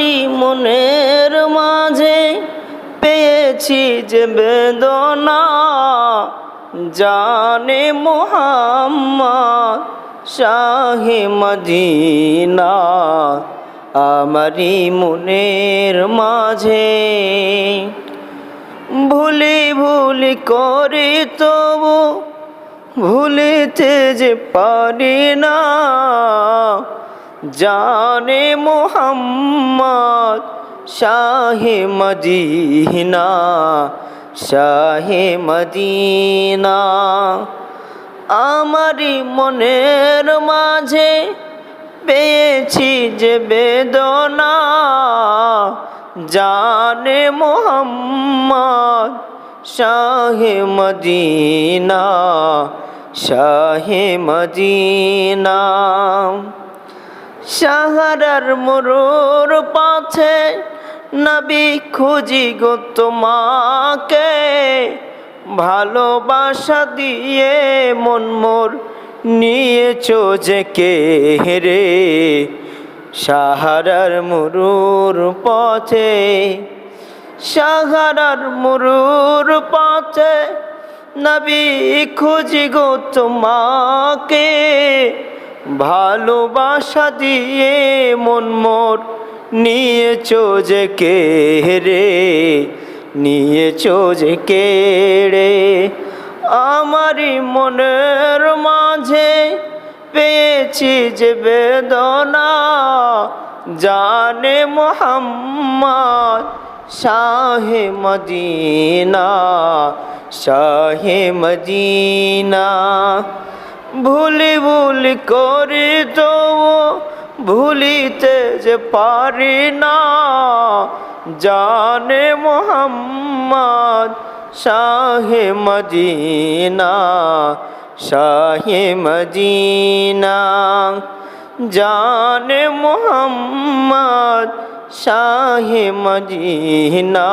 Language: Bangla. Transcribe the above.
আমারি মনের মাঝে পেয়েছি যে বেদনা, জানে মুহাম্মদ শাহে মদিনা। আমারি মনের মাঝে ভুলি ভুলি করি তবু ভুলিতে যে পারি না, জানে মুহাম্মদ শাহে মদিনা, শাহে মদিনা। আমারি মনের মাঝে পেয়েছি যে বেদনা, জানে মুহাম্মদ শাহে মদিনা, শাহে মদিনা। সাহারার মরুর পথে নবী খুঁজি গো তোমাকে, ভালোবাসা দিয়ে মন মোর নিয়েছো যে কে রে। সাহারার মরুর পথে, সাহারার মরুর পথে নবী খুঁজি গো তোমাকে, ভালোবাসা দিয়ে মন মোর নিয়েছো যে কে রে, নিয়েছো যে কে রে। আমারি মনের মাঝে পেয়েছি যে বেদনা, জানে মুহাম্মদ শাহে মদিনা, শাহে মদিনা। ভুলি ভুলি করি তো ভুলিতে যে পারি না, জানে মুহাম্মদ শাহে মদিনা, শাহে মদিনা। জানে মুহাম্মদ শাহে মদিনা।